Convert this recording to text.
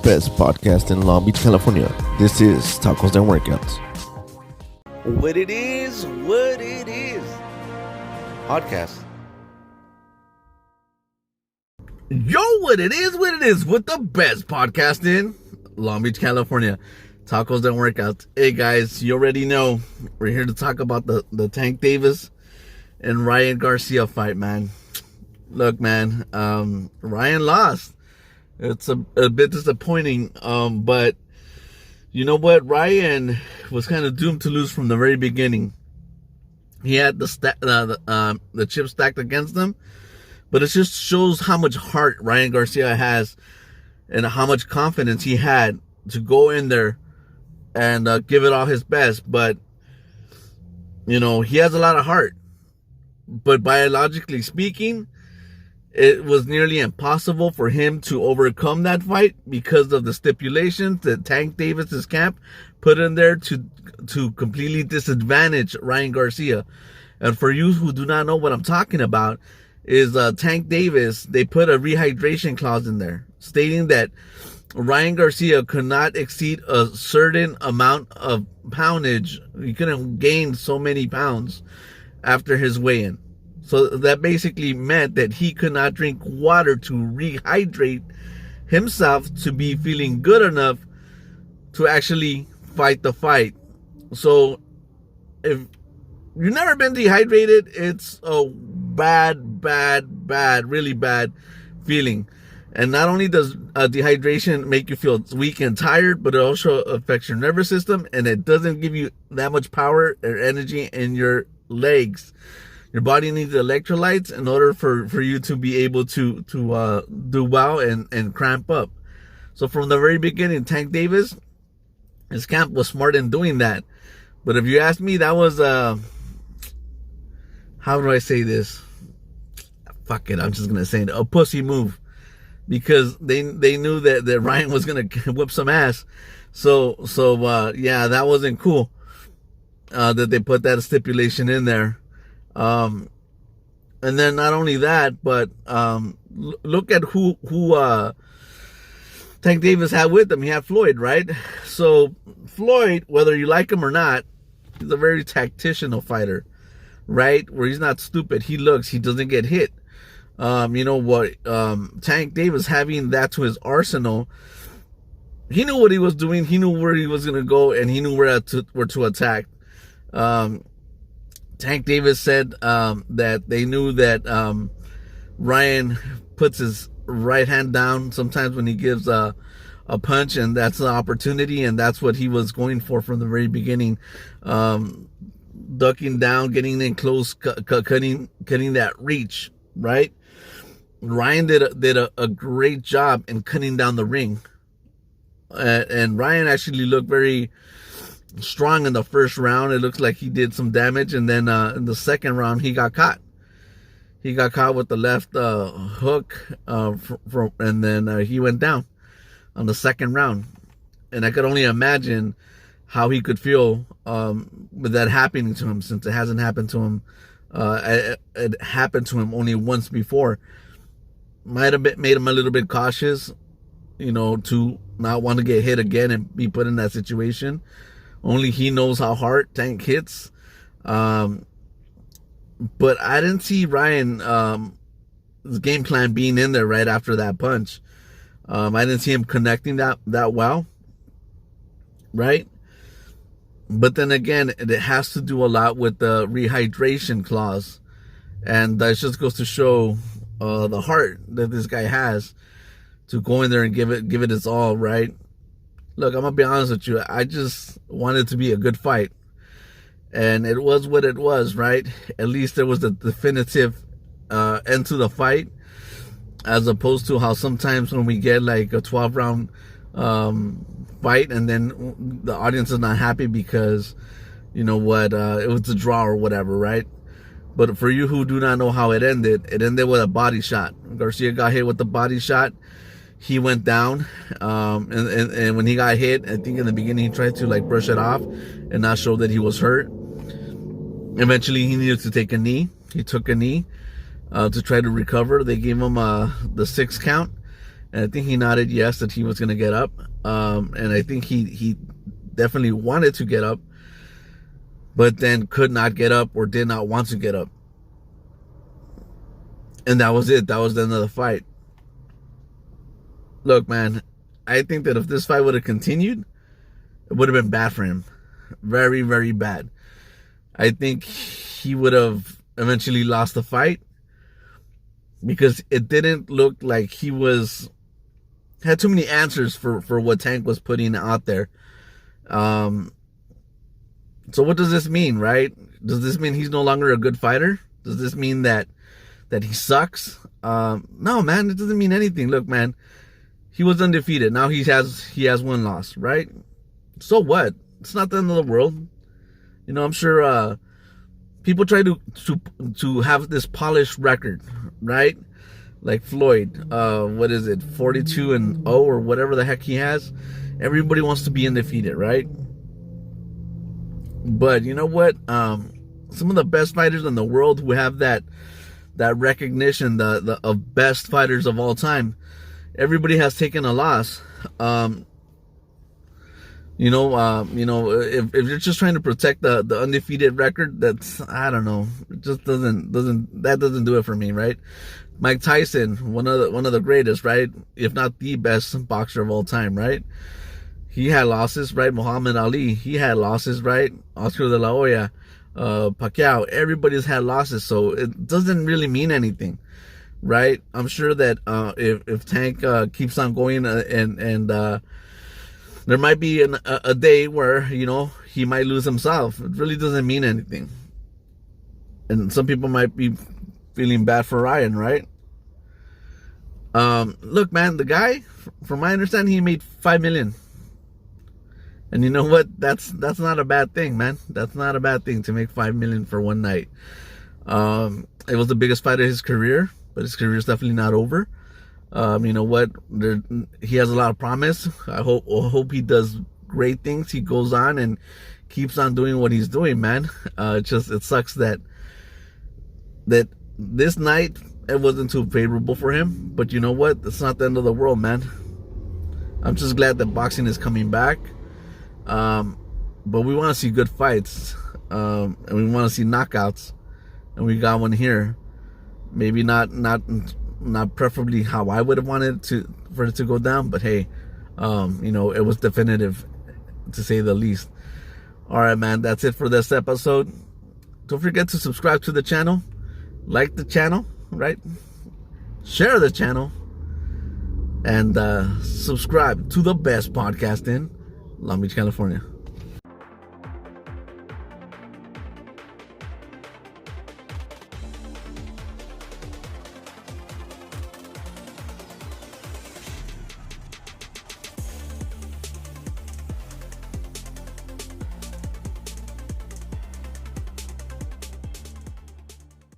best podcast in Long Beach, California. This is Tacos and Workouts. What it is. Podcast. Yo, what it is with the best podcast in Long Beach, California. Tacos and Workouts. Hey guys, you already know we're here to talk about the Tank Davis and Ryan Garcia fight, man. Look, man, Ryan lost. It's a bit disappointing, but you know what? Ryan was kind of doomed to lose from the very beginning. He had the chip stacked against him, but it just shows how much heart Ryan Garcia has and how much confidence he had to go in there and give it all his best. But, you know, he has a lot of heart. But biologically speaking, it was nearly impossible for him to overcome that fight because of the stipulations that Tank Davis's camp put in there to completely disadvantage Ryan Garcia. And for you who do not know what I'm talking about, is Tank Davis, they put a rehydration clause in there stating that Ryan Garcia could not exceed a certain amount of poundage. He couldn't gain so many pounds after his weigh-in. So that basically meant that he could not drink water to rehydrate himself to be feeling good enough to actually fight the fight. So if you've never been dehydrated, it's a bad, really bad feeling. And not only does dehydration make you feel weak and tired, but it also affects your nervous system, and it doesn't give you that much power or energy in your legs. Your body needs electrolytes in order for you to be able to do well and cramp up. So from the very beginning, Tank Davis, his camp was smart in doing that. But if you ask me, that was how do I say this? Fuck it, I'm just gonna say it, a pussy move, because they knew that Ryan was gonna whip some ass. So yeah, that wasn't cool that they put that stipulation in there. And then not only that, but look at who Tank Davis had with him. He had Floyd, right? So Floyd, whether you like him or not, he's a very tactical fighter, right? Where he's not stupid. He doesn't get hit. You know what? Tank Davis, having that to his arsenal, he knew what he was doing. He knew where he was gonna go, and he knew where to attack. Tank Davis said that they knew that Ryan puts his right hand down sometimes when he gives a punch, and that's the opportunity, and that's what he was going for from the very beginning. Ducking down, getting in close, cutting that reach, right? Ryan did a great job in cutting down the ring, and Ryan actually looked very strong in the first round. It looks like he did some damage, and then in the second round he got caught. He got caught with the left hook, and then he went down on the second round. And I could only imagine how he could feel with that happening to him, since it hasn't happened to him. It happened to him only once before. Might have made him a little bit cautious, you know, to not want to get hit again and be put in that situation. Only he knows how hard Tank hits. But I didn't see Ryan's game plan being in there right after that punch. I didn't see him connecting that well, right? But then again, it has to do a lot with the rehydration clause. And that just goes to show the heart that this guy has to go in there and give it his all, right? Look, I'm going to be honest with you. I just wanted it to be a good fight. And it was what it was, right? At least there was a definitive end to the fight, as opposed to how sometimes when we get like a 12-round fight and then the audience is not happy because, you know what, it was a draw or whatever, right? But for you who do not know how it ended with a body shot. Garcia got hit with the body shot. He went down, and when he got hit, I think in the beginning he tried to like brush it off and not show that he was hurt. Eventually he needed to take a knee. He took a knee to try to recover. They gave him the 6 count, and I think he nodded yes that he was going to get up. And I think he definitely wanted to get up, but then could not get up or did not want to get up. And that was it. That was the end of the fight. Look, man, I think that if this fight would have continued, it would have been bad for him. Very, very bad. I think he would have eventually lost the fight because it didn't look like he had too many answers for what Tank was putting out there. So what does this mean, right? Does this mean he's no longer a good fighter? Does this mean that he sucks? No, man, it doesn't mean anything. Look, man, he was undefeated. Now he has one loss, right? So what? It's not the end of the world. You know, I'm sure people try to have this polished record, right? Like Floyd, what is it, 42-0 or whatever the heck he has. Everybody wants to be undefeated, right? But you know what? Some of the best fighters in the world who have that recognition, the of best fighters of all time, everybody has taken a loss. If you're just trying to protect the undefeated record, that's, I don't know, it just doesn't do it for me, right? Mike Tyson, one of the greatest, right? If not the best boxer of all time, right? He had losses, right? Muhammad Ali, he had losses, right? Oscar de la Hoya, Pacquiao, everybody's had losses, so it doesn't really mean anything, right? I'm sure that if Tank keeps on going and there might be a day where, you know, he might lose himself. It really doesn't mean anything. And some people might be feeling bad for Ryan, right? Look, man, the guy, from my understanding, he made $5 million. And you know what? That's not a bad thing, man. That's not a bad thing to make $5 million for one night. It was the biggest fight of his career, but his career is definitely not over. You know what? He has a lot of promise. I hope he does great things. He goes on and keeps on doing what he's doing, man. It sucks that this night it wasn't too favorable for him. But you know what? It's not the end of the world, man. I'm just glad that boxing is coming back. But we want to see good fights, and we want to see knockouts, and we got one here. Maybe not preferably how I would have wanted for it to go down, but hey, it was definitive, to say the least. All right, man, that's it for this episode. Don't forget to subscribe to the channel, like the channel, right? Share the channel, and subscribe to the best podcast in Long Beach, California.